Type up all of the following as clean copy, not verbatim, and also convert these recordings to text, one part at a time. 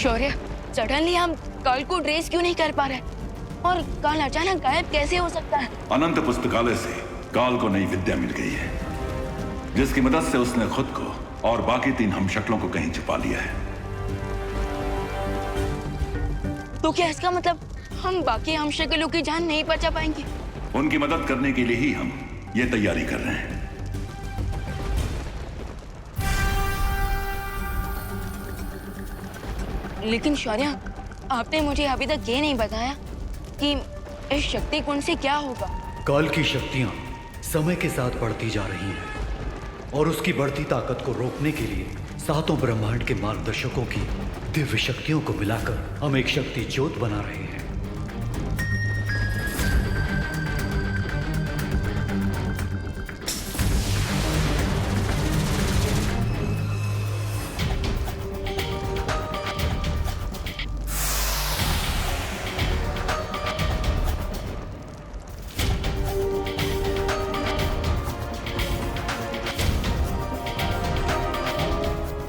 शौर्य, suddenly हम कल को ड्रेस क्यों नहीं कर पा रहे? और कल अचानक गायब कैसे हो सकता है? अनंत पुस्तकालय से काल को नई विद्या मिल गई है, जिसकी मदद से उसने खुद को और बाकी 3 हमशक्लों को कहीं छुपा लिया है। तो क्या इसका मतलब हम बाकी हमशक्लों की जान नहीं बचा पाएंगे? उनकी मदद करने के लिए ही हम ये तैयारी कर रहे हैं। लेकिन शौर्य, आपने मुझे अभी तक ये नहीं बताया कि इस शक्ति कुंड से क्या होगा। काल की शक्तियां समय के साथ बढ़ती जा रही हैं और उसकी बढ़ती ताकत को रोकने के लिए 7 ब्रह्मांड के मार्गदर्शकों की दिव्य शक्तियों को मिलाकर हम एक शक्ति ज्योत बना रहे हैं।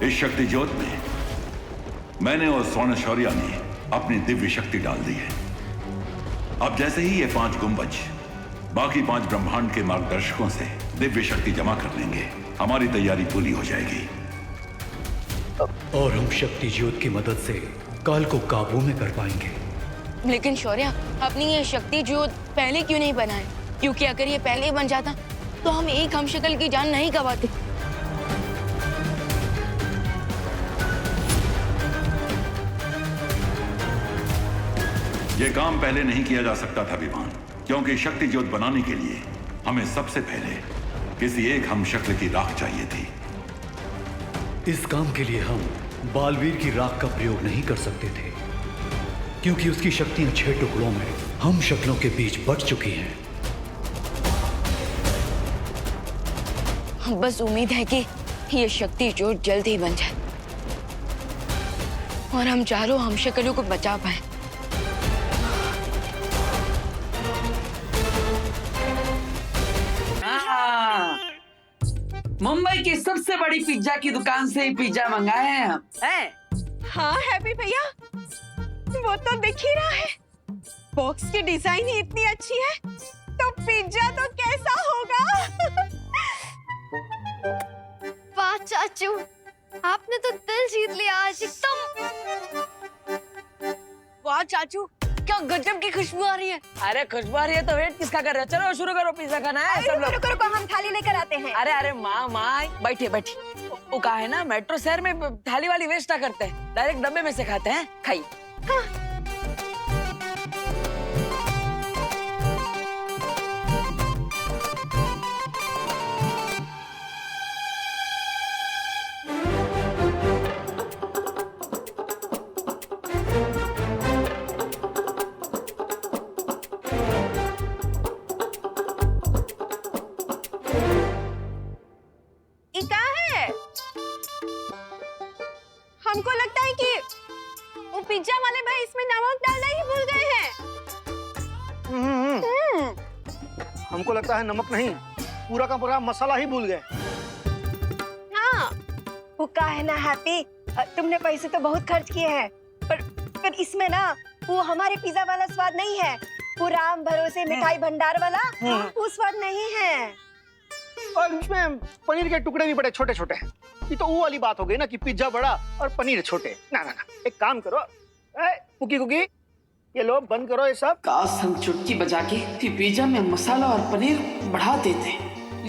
इस शक्ति ज्योत में मैंने और स्वर्ण शौर्य ने अपनी दिव्य शक्ति डाल दी है। अब जैसे ही ये 5 गुंबज बाकी 5 ब्रह्मांड के मार्गदर्शकों से दिव्य शक्ति जमा कर लेंगे, हमारी तैयारी पूरी हो जाएगी और हम शक्ति ज्योत की मदद से काल को काबू में कर पाएंगे। लेकिन शौर्य, अपनी ये शक्ति ज्योत पहले क्यों नहीं बनाए? क्योंकि अगर ये पहले बन जाता तो हम एक हमशक्ल की जान नहीं गंवाते। यह काम पहले नहीं किया जा सकता था विमान, क्योंकि शक्ति ज्योत बनाने के लिए हमें सबसे पहले किसी एक हमशक्ल की राख चाहिए थी। इस काम के लिए हम बालवीर की राख का प्रयोग नहीं कर सकते थे, क्योंकि उसकी शक्तियां 6 टुकड़ों में हम शक्लों के बीच बट चुकी हैं। बस उम्मीद है कि ये शक्ति ज्योत जल्द ही बन जाए और हम चारों हमशक्लों को बचा पाए। मुंबई की सबसे बड़ी पिज्जा की दुकान से ही पिज्जा मंगाए हैं हम। हाँ हैप्पी भैया, वो तो दिख ही रहा है। बॉक्स की डिजाइन ही इतनी अच्छी है, तो पिज्जा तो कैसा होगा? वाह चाचू, आपने तो दिल जीत लिया आज एकदम। वाह चाचू, क्या गजब की खुशबू आ रही है। अरे खुशबू आ रही है तो वेट किसका कर रहे हो? चलो शुरू करो, पिज्जा खाना है सब लोग। रुको, हम थाली लेकर आते हैं। अरे माँ बैठिए। वो कहा है ना, मेट्रो शहर में थाली वाली वेस्ट ना करते हैं, डायरेक्ट डब्बे में से खाते हैं। खाइए। हमको लगता है कि वो पिज्जा वाले भाई इसमें नमक डालना ही भूल गए हैं। हमको लगता है नमक नहीं, पूरा का पूरा मसाला ही भूल गए। हाँ, वो का है ना हैप्पी, तुमने पैसे तो बहुत खर्च किए हैं, पर इसमें ना वो हमारे पिज्जा वाला स्वाद नहीं है। वो राम भरोसे मिठाई भंडार वाला वो स्वाद नहीं है। और उसमें पनीर के टुकड़े भी बड़े छोटे छोटे हैं। ये तो वो वाली बात हो गई ना कि पिज्जा बड़ा और पनीर छोटे। ना, एक काम करो, कुकी ये लो, बंद करो ये सब। काश हम चुटकी बजा के पिज्जा में मसाला और पनीर बढ़ा देते।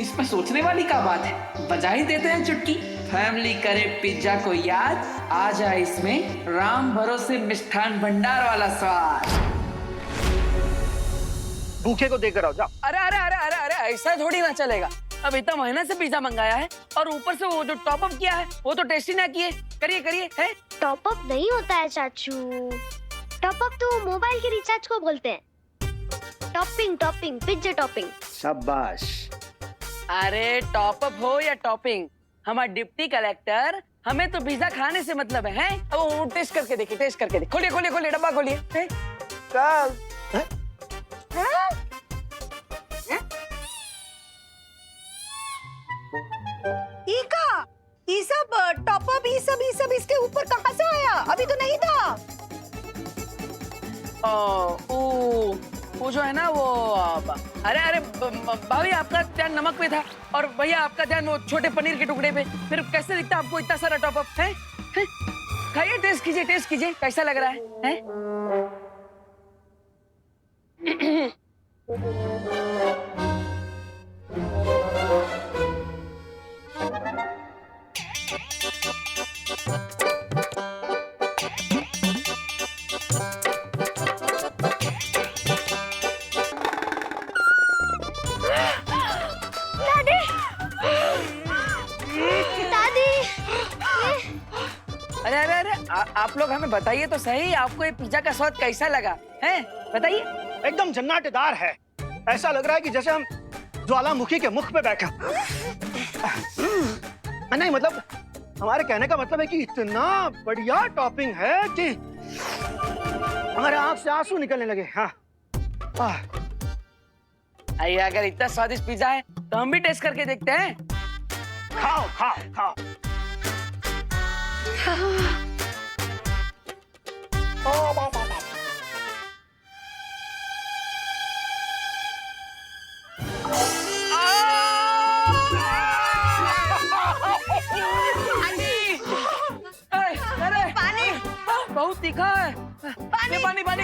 इसमें सोचने वाली क्या बात है, बजा ही देते हैं चुटकी। फैमिली करे पिज्जा को याद, आ जाए इसमें राम भरोसे मिष्ठान भंडार वाला स्वाद। भूखे को देकर आओ, जाओ। अरे ऐसा थोड़ी ना चलेगा। अब इतना महीने से पिज्जा मंगाया है और ऊपर से वो जो टॉप अप किया है वो तो टेस्ट ही ना किए। करिए है। टॉप अप नहीं होता है चाचू, टॉप अप तो मोबाइल के रिचार्ज को बोलते हैं। Topping pizza topping. शाबाश। अरे टॉप अप हो या टॉपिंग, हमारा डिप्टी कलेक्टर, हमें तो पिज्जा खाने से मतलब है। अब वो टेस्ट करके देखिए। खोलिए डब्बा खोलिए। ये सब टॉप अप ये सब इसके ऊपर कहाँ से आया? अभी तो नहीं था। वो जो है ना वो अरे अरे भाभी आपका ध्यान नमक पे था और भैया आपका ध्यान वो छोटे पनीर के टुकड़े पे। फिर कैसे दिखता आपको इतना सारा टॉप अप है? खाइए, टेस्ट कीजिए कैसा लग रहा है? आप लोग हमें बताइए तो सही, आपको ये पिज्जा का स्वाद कैसा लगा है? बताइए। एकदम जन्नाटेदार है। ऐसा लग रहा है कि जैसे हम ज्वालामुखी के मुख पे बैठे। नहीं मतलब हमारे कहने का मतलब है कि इतना बढ़िया टॉपिंग है कि हमारे आंख से आंसू निकलने लगे। हाँ आइए, अगर इतना स्वादिष्ट पिज्जा है तो हम भी टेस्ट करके देखते हैं। खाओ खाओ खाओ। पानी बहुत तीखा है। पानी पानी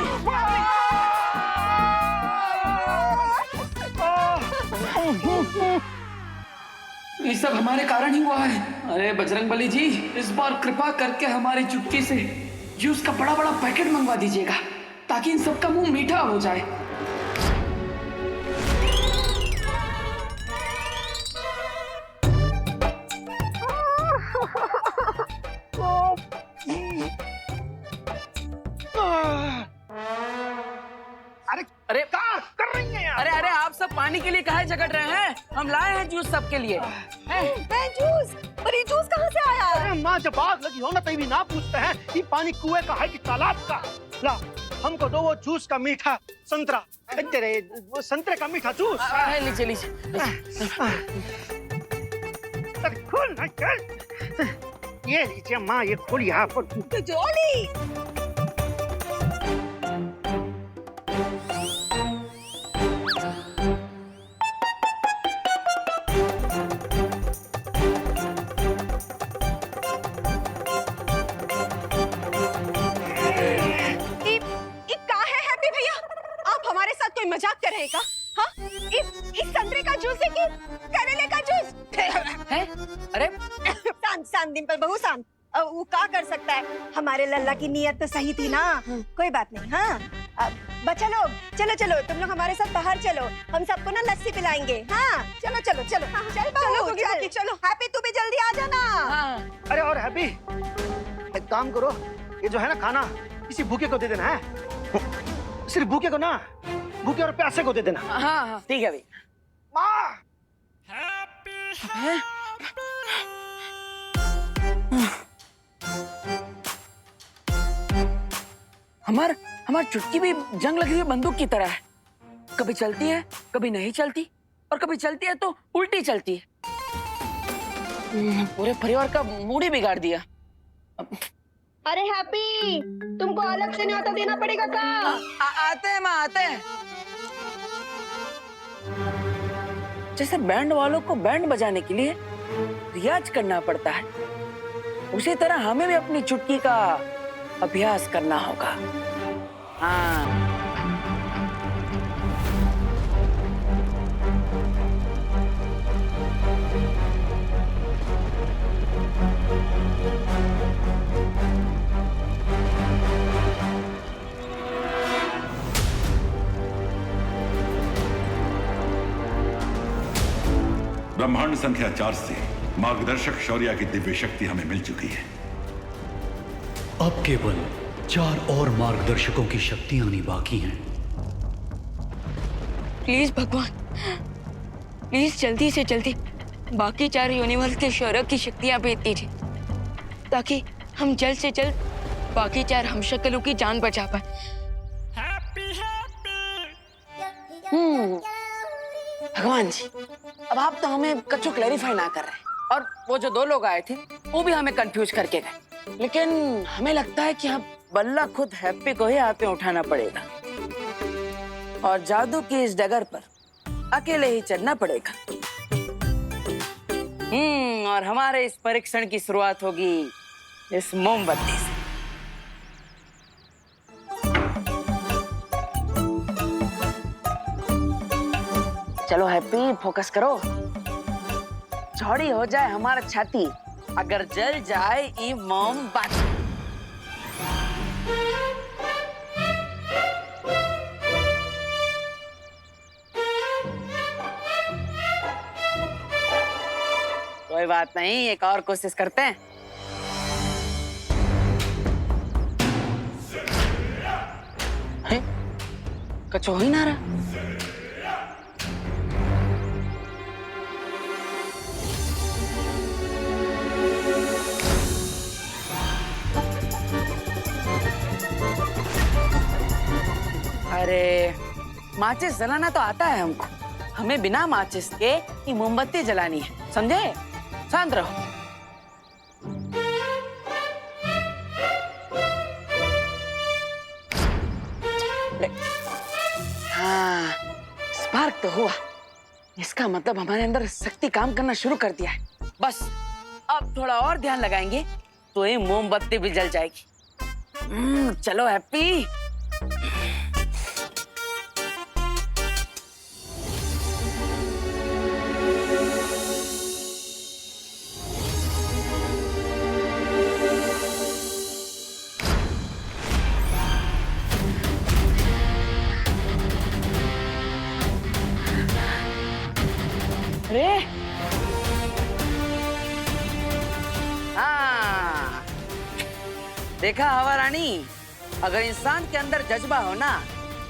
ये सब हमारे कारण ही हुआ है। अरे बजरंगबली जी, इस बार कृपा करके हमारी चुटकी से जूस का बड़ा बड़ा पैकेट मंगवा दीजिएगा ताकि इन सबका मुंह मीठा हो जाए। अरे क्या कर रही हैं यार? अरे आप सब पानी के लिए काहे झगड़ रहे हैं? हम लाए हैं जूस सबके लिए। जूस? पर ये जूस कहाँ से आया? अरे माँ, जब आग लगी हो ना तभी ना पूछते हैं कि पानी कुएं का है कि तालाब का। ला हमको दो वो जूस का मीठा संतरा। तेरे वो संतरे का मीठा जूस। लीजिए। खोल ना चल। ये लीजिए माँ, ये खोल यहाँ पर। जोली मजाक कर रहे का? हाँ? इस संतरे का जूस है कि करेले का जूस? है? अरे शांत डिम्पल बहू शांत। वो क्या कर सकता है? हमारे लल्ला की नीयत तो सही थी ना। कोई बात नहीं। हाँ बच्चा लोग चलो तुम लोग हमारे साथ बाहर चलो, हम सबको ना लस्सी पिलाएंगे। हाँ चलो चलो हैप्पी तू भी जल्दी आ जाना। अरे और हैप्पी एक काम करो, ये जो है ना खाना किसी भूखे को दे देना है। सिर्फ भूखे को ना, भूखे और प्यासे को दे देना। हाँ ठीक है भाई। हमार चुटकी भी जंग लगी हुई बंदूक की तरह है। कभी चलती है, कभी नहीं चलती, और कभी चलती है तो उल्टी चलती है। पूरे परिवार का मूड ही बिगाड़ दिया। अरे हैप्पी, तुमको अलग से न्योता देना पड़ेगा का? आते हैं माँ, आते हैं। जैसे बैंड वालों को बैंड बजाने के लिए रियाज करना पड़ता है, उसी तरह हमें भी अपनी चुटकी का अभ्यास करना होगा। हाँ ब्रह्मांड संख्या 4 से मार्गदर्शक शौर्य की दिव्य शक्ति हमें मिल चुकी है। अब केवल 4 और मार्गदर्शकों की शक्तियां आनी बाकी हैं। प्लीज भगवान, प्लीज जल्दी से जल्दी बाकी 4 यूनिवर्स के शौर्य की शक्तियां भेज दीजिए ताकि हम जल्द से जल्द बाकी 4 हमशक्लों की जान बचा पाए। भगवान जी, अब आप तो हमें कच्चो क्लैरिफाई ना कर रहे हैं, और वो जो 2 लोग आए थे वो भी हमें कंफ्यूज करके गए। लेकिन हमें लगता है कि अब बल्ला खुद हैप्पी को ही हाथ पे उठाना पड़ेगा और जादू की इस डगर पर अकेले ही चढ़ना पड़ेगा। और हमारे इस परीक्षण की शुरुआत होगी इस मोमबत्ती से। चलो हैप्पी, फोकस करो। चौड़ी हो जाए हमारा छाती अगर जल जाए ये मोमबत्ती। कोई बात नहीं, एक और कोशिश करते हैं। कुछ हो ही ना रहा। अरे माचिस जलाना तो आता है हमको, हमें बिना माचिस के ये मोमबत्ती जलानी है, समझे? शांत रहो। हाँ, स्पार्क तो हुआ। इसका मतलब हमारे अंदर शक्ति काम करना शुरू कर दिया है। बस अब थोड़ा और ध्यान लगाएंगे तो ये मोमबत्ती भी जल जाएगी। चलो हैप्पी। अरे हाँ, देखा हवा रानी, अगर इंसान के अंदर जज्बा हो ना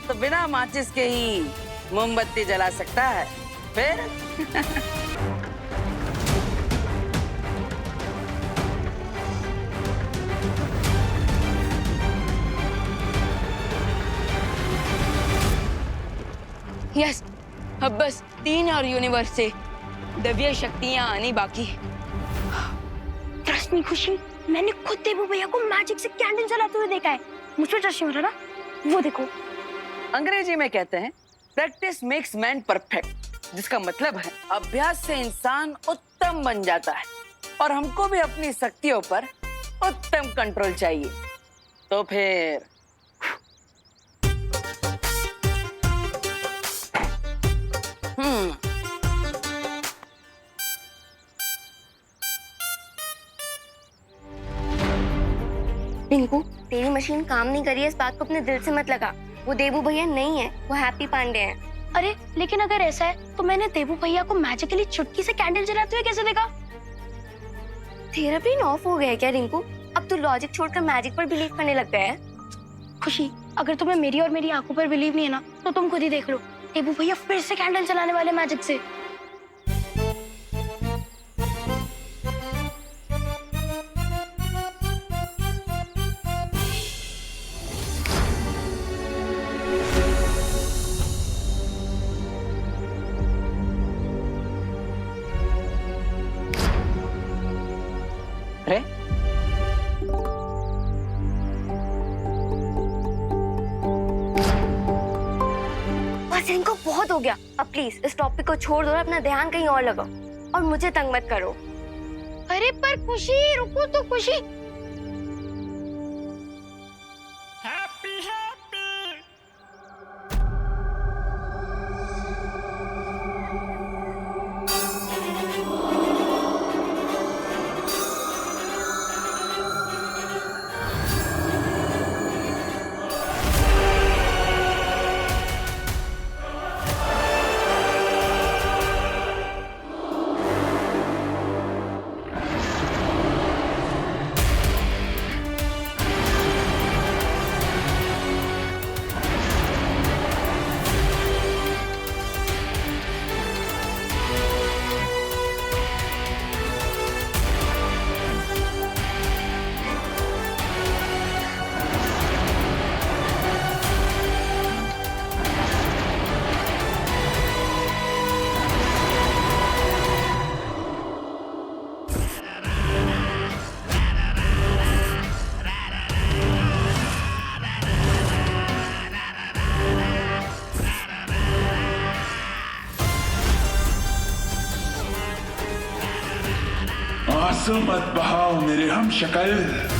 तो बिना माचिस के ही मोमबत्ती जला सकता है। फिर यस, अब बस 3 और यूनिवर्स से दिव्य शक्तियां आनी बाकी है। ट्रस्ट मी खुशी, मैंने खुद देवू भैया को मैजिक से कैंडल जलाते हुए देखा है। मुझ पे ट्रस्ट नहीं हो रहा ना? वो देखो। अंग्रेजी में कहते हैं प्रैक्टिस मेक्स मैन परफेक्ट, जिसका मतलब है अभ्यास से इंसान उत्तम बन जाता है। और हमको भी अपनी शक्तियों पर उत्तम कंट्रोल चाहिए। तो फिर रिंकू, तेरी मशीन काम नहीं करी है, इस बात को अपने दिल से मत लगा। वो देवू भैया नहीं है, वो हैप्पी पांडे हैं। अरे लेकिन अगर ऐसा है तो मैंने देवू भैया को मैजिकली चुटकी से कैंडल जलाते हुए कैसे देखा? तेरा ब्रेन ऑफ हो गया है क्या रिंकू? अब तू लॉजिक छोड़कर मैजिक पर बिलीव करने लग गया है। खुशी, अगर तुम्हें मेरी और मेरी आंखों पर बिलीव नहीं है ना तो तुम खुद ही देख लो। देवू भैया फिर से कैंडल जलाने वाले मैजिक से। अरे बस इनको बहुत हो गया। अब प्लीज इस टॉपिक को छोड़ दो और अपना ध्यान कहीं और लगाओ और मुझे तंग मत करो। अरे पर खुशी, रुको तो खुशी। आंसू मत बहाओ मेरे हम शक्ल।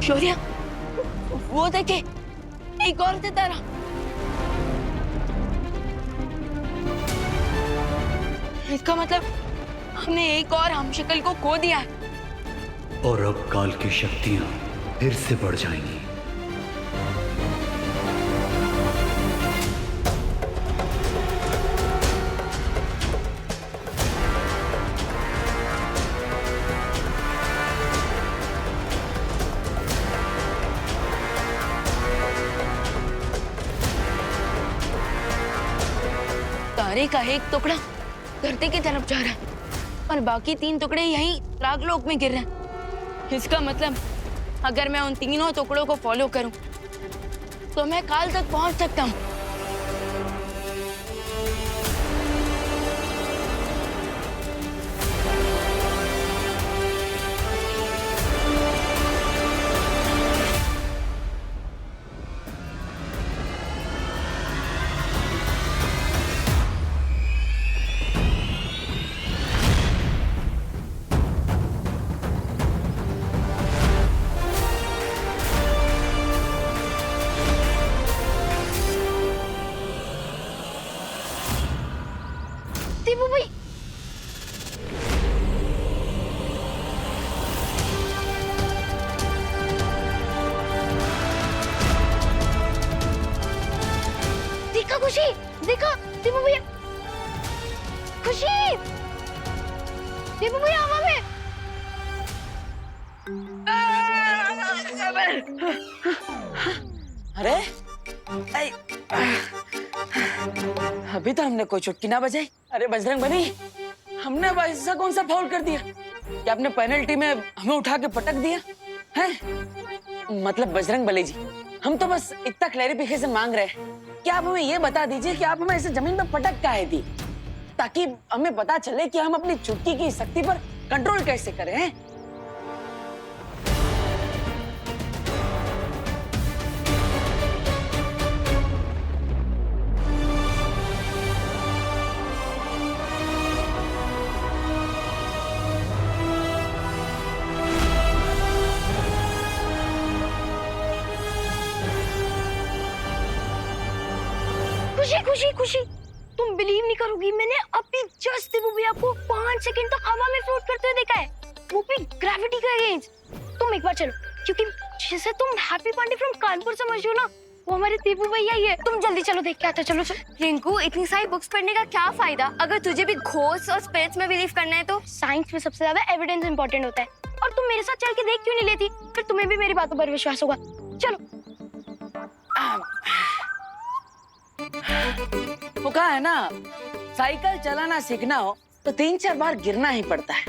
शौर्य, वो देखे, एक और सितारा। इसका मतलब हमने एक और हमशक्ल को खो दिया है। और अब काल की शक्तियां फिर से बढ़ जाएंगी। तारे का एक टुकड़ा धरती की तरफ जा रहा है और बाकी 3 टुकड़े यहीं रागलोक में गिर रहे हैं। इसका मतलब अगर मैं उन तीनों टुकड़ों को फॉलो करूं तो मैं काल तक पहुंच सकता हूं। देवू भाई, देखा खुशी, देखा देवू भैया, खुशी, देवू भैया हवा में। अरे अभी तो हमने कोई चुटकी ना बजाई। अरे बजरंग बली, हमने अब ऐसा कौन सा फाउल कर दिया कि आपने पेनल्टी में हमें उठा के पटक दिया है? मतलब बजरंग बली जी, हम तो बस इतना क्लैरिफिकेशन मांग रहे हैं कि आप हमें ये बता दीजिए कि आप हमें ऐसे जमीन पर पटक काहे दी, ताकि हमें पता चले कि हम अपनी चुटकी की शक्ति पर कंट्रोल कैसे करें हैं? खुशी खुशी खुशी, तुम बिलीव नहीं करोगी, मैंने अभी जस्ट देवू भैया को 5 सेकंड तक हवा में फ्लोट करते हुए देखा है, वो भी ग्रेविटी के अगेंस्ट। तुम एक बार चलो, क्योंकि जिसे तुम हैप्पी पांडे फ्रॉम कानपुर समझ हो ना, वो हमारे देवू भैया ही है। तुम जल्दी चलो, देख के आते। चलो चलो। रिंकू, इतनी सारी बुक्स पढ़ने का क्या फायदा अगर तुझे भी घोस्ट और स्पिरिट्स में बिलीव करना है तो? साइंस में सबसे ज्यादा एविडेंस इंपॉर्टेंट होता है, और तुम मेरे साथ चल के देख क्यों नहीं लेती? फिर तुम्हें भी मेरी बातों पर विश्वास होगा। चलो। वो कहा है ना, साइकिल चलाना सीखना हो तो 3-4 बार गिरना ही पड़ता है।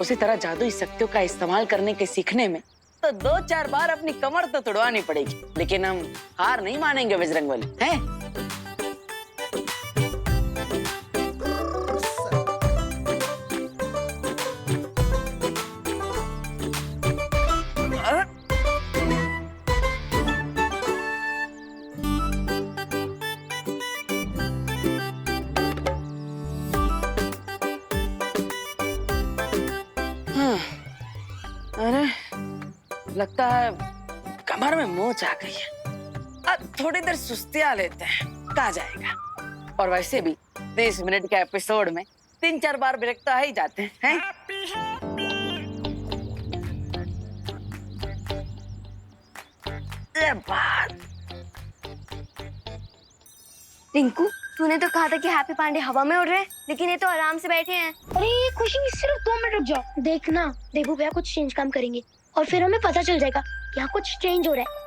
उसी तरह जादुई शक्तियों का इस्तेमाल करने के सीखने में तो 2-4 बार अपनी कमर तो तुड़वानी पड़ेगी, लेकिन हम हार नहीं मानेंगे बजरंगबली, हैं? अरे लगता है कमर में मोच आ गई है। अब थोड़ी देर सुस्तिया लेते हैं, कहा जाएगा। और वैसे भी 30 मिनट के एपिसोड में 3-4 बार ब्रेक तो आ ही जाते हैं। बाद। रिंकू, तूने तो कहा था कि हैप्पी पांडे हवा में उड़ रहे हैं, लेकिन ये तो आराम से बैठे हैं। अरे खुशी, सिर्फ 2 मिनट रुक जाओ। देखना, देबू भैया कुछ चेंज काम करेंगे और फिर हमें पता चल जाएगा यहाँ कुछ चेंज हो रहा है।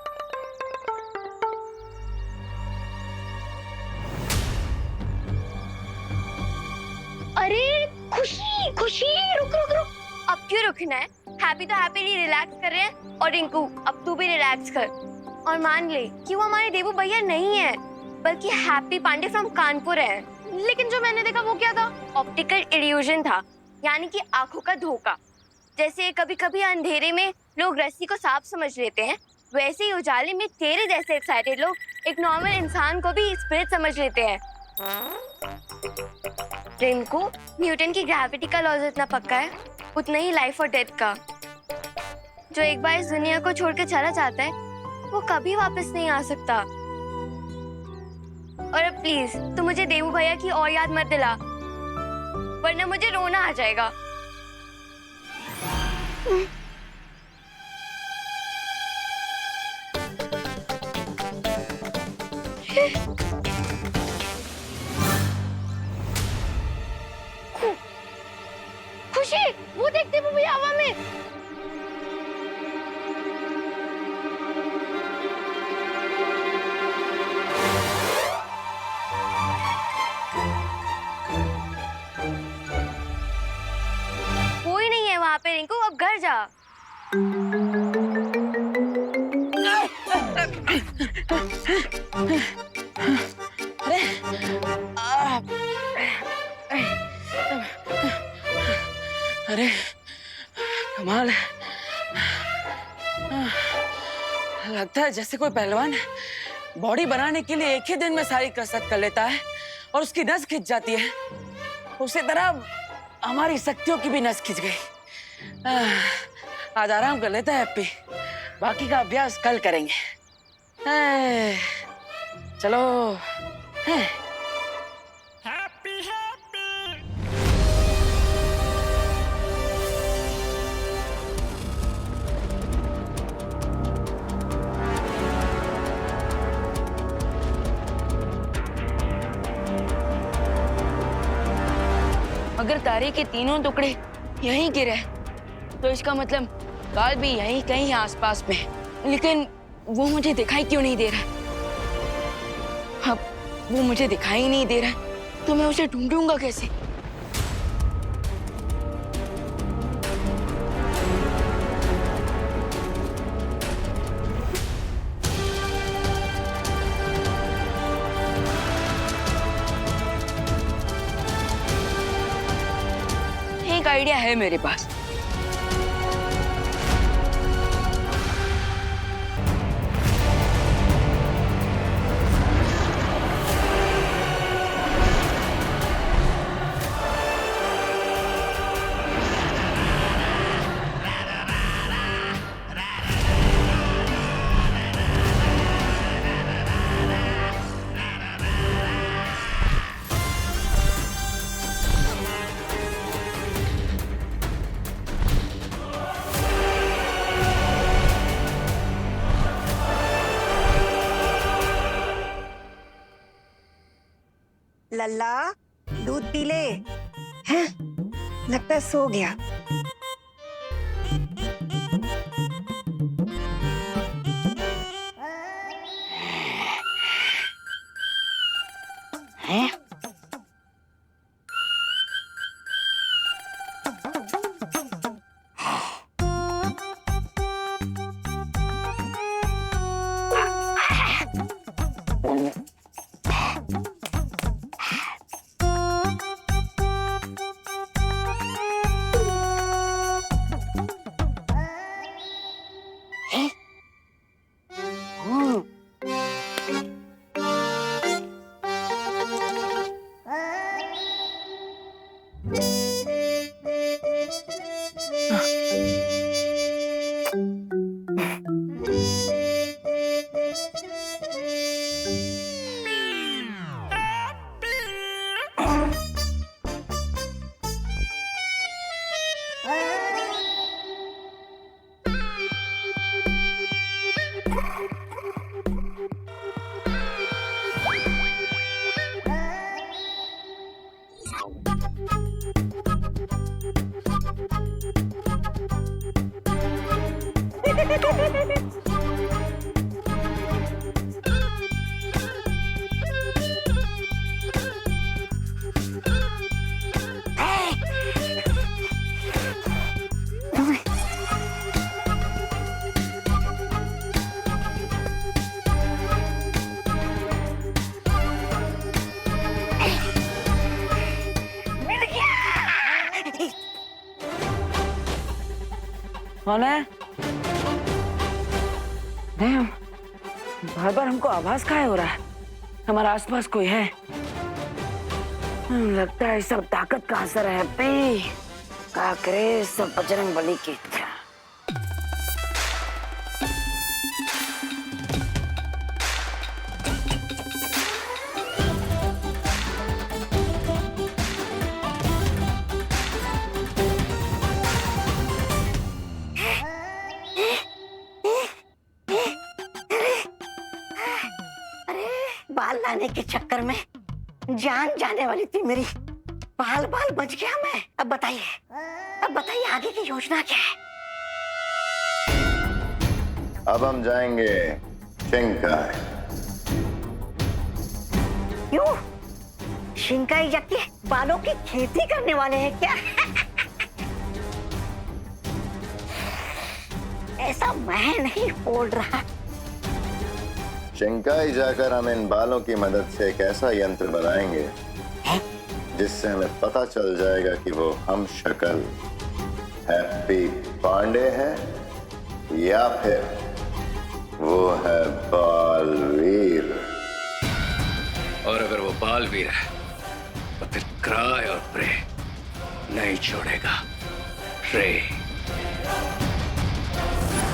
अरे खुशी, खुशी, रुक रुक रुक। अब क्यों रुकना है? हैप्पी तो हैप्पीली रिलैक्स कर रहे हैं। और रिंकू, अब तू भी रिलैक्स कर और मान ले कि वो हमारे देबू भैया नहीं है, बल्कि हैप्पी पांडे फ्रॉम कानपुर है। लेकिन जो मैंने देखा वो क्या था? ऑप्टिकल इल्यूजन था, यानी कि आंखों का धोखा। जैसे कभी कभी अंधेरे में लोग रस्सी को सांप समझ लेते हैं, वैसे ही उजाले में तेरे जैसे एक्साइटेड लोग एक नॉर्मल इंसान को भी स्पिरिट समझ लेते हैं। रिंकू, न्यूटन की ग्रेविटी का लॉ जितना पक्का है, उतना ही लाइफ और डेथ का। जो एक बार इस दुनिया को छोड़कर चला जाता है, वो कभी वापस नहीं आ सकता। और अब प्लीज तू मुझे देबू भैया की और याद मत दिला, वरना मुझे रोना आ जाएगा। खुशी, वो देख देबू भैया हवा में। कोई नहीं है वहाँ पे रिंकू, अब घर जा। अरे कमाल है, लगता है जैसे कोई पहलवान बॉडी बनाने के लिए एक ही दिन में सारी कसरत कर लेता है और उसकी नस खिंच जाती है। उसी तरह हमारी शक्तियों की भी नस खिंच गई। आज आराम कर लेते हैं हैप्पी, बाकी का अभ्यास कल करेंगे। चलो। अगर तारे के तीनों टुकड़े यहीं गिरे तो इसका मतलब काल भी यहीं कहीं आसपास में है। लेकिन वो मुझे दिखाई क्यों नहीं दे रहा? अब वो मुझे दिखाई नहीं दे रहा तो मैं उसे ढूंढूंगा कैसे? एक आइडिया है मेरे पास। लल्ला, दूध पी ले। हैं? लगता है सो गया। हैं? कौन है? नहीं, बार बार हमको आभास काहे हो रहा है? हमारे आसपास कोई है? लगता है सब ताकत का असर है। का करे सब बजरंग बली की इच्छा। बाल लाने के चक्कर में जान जाने वाली थी मेरी। बाल बच गया मैं। अब बताइए आगे की योजना क्या है? अब हम जाएंगे शिंकाई। क्यों? शिंकाई जाके बालों की खेती करने वाले हैं क्या? ऐसा मैं नहीं बोल रहा। शिंकाई जाकर हम इन बालों की मदद से एक ऐसा यंत्र बनाएंगे जिससे हमें पता चल जाएगा कि वो हम शक्ल हैप्पी पांडे है या फिर वो है बालवीर। और अगर वो बालवीर है तो फिर क्राय और प्रे नहीं छोड़ेगा। प्रे।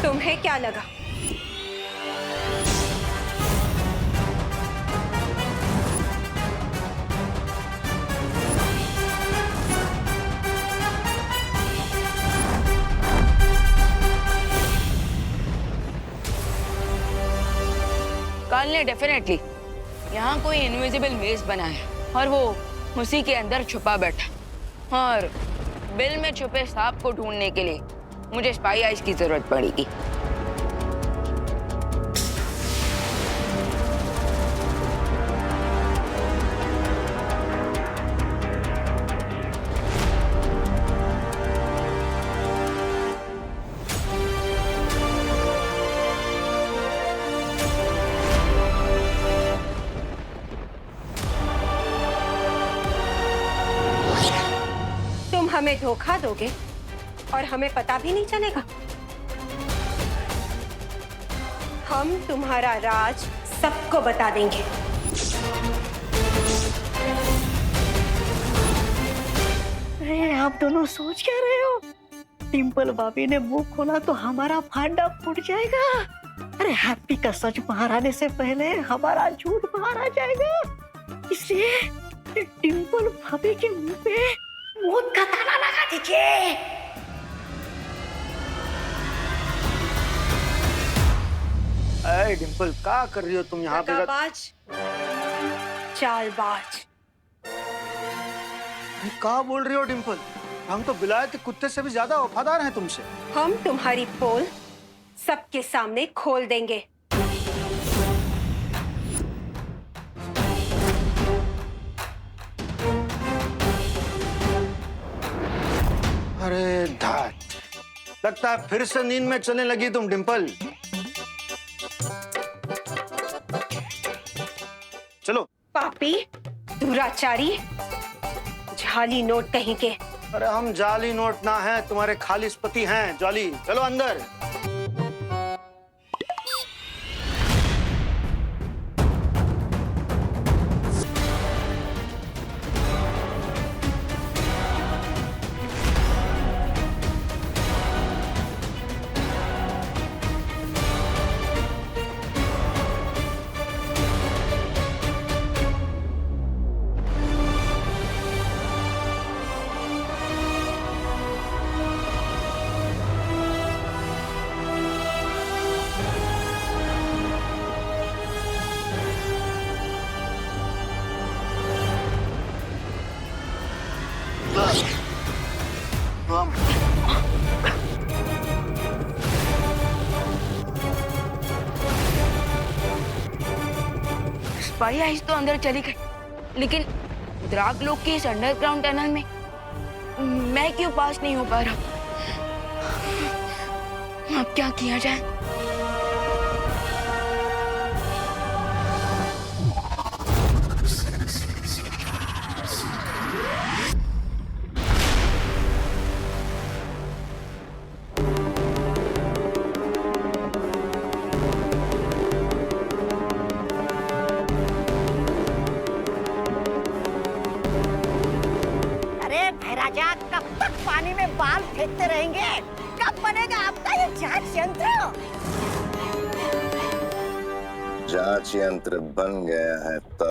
तुम्हें क्या लगा? काल ने डेफिनेटली यहाँ कोई इनविजिबल मेज बना है और वो उसी के अंदर छुपा बैठा। और बिल में छुपे सांप को ढूंढने के लिए मुझे स्पाई आइज की जरूरत पड़ेगी। हमें धोखा दोगे और हमें पता भी नहीं चलेगा। हम तुम्हारा राज सबको बता देंगे। अरे आप दोनों सोच क्या रहे हो? डिम्पल भाभी ने मुंह खोला तो हमारा फांडा फूट जाएगा। अरे हैप्पी का सच बाहर आने से पहले हमारा झूठ बाहर आ जाएगा। इसलिए डिम्पल भाभी के मुंह पे मौत का ताला लगा दीजिए। अरे डिम्पल क्या कर रही हो तुम यहाँ पे? चालबाज। क्या बोल रही हो डिम्पल? हम तो बिलायती कुत्ते से भी ज्यादा वफादार हैं तुमसे। हम तुम्हारी पोल सबके सामने खोल देंगे। अरे धात, लगता है फिर से नींद में चलने लगी तुम डिम्पल। चलो। पापी, दुराचारी, जाली नोट कहीं के। अरे हम जाली नोट ना हैं, तुम्हारे खालिस पति हैं जाली। चलो अंदर। स्पाई आइज तो अंदर चली गई, लेकिन द्राग लोग के इस अंडरग्राउंड टनल में मैं क्यों पास नहीं हो पा रहा? अब क्या किया जाए? राजा कब तक पानी में बाल फेंकते रहेंगे? कब बनेगा आपका ये जांच यंत्र? जांच यंत्र बन गया है तब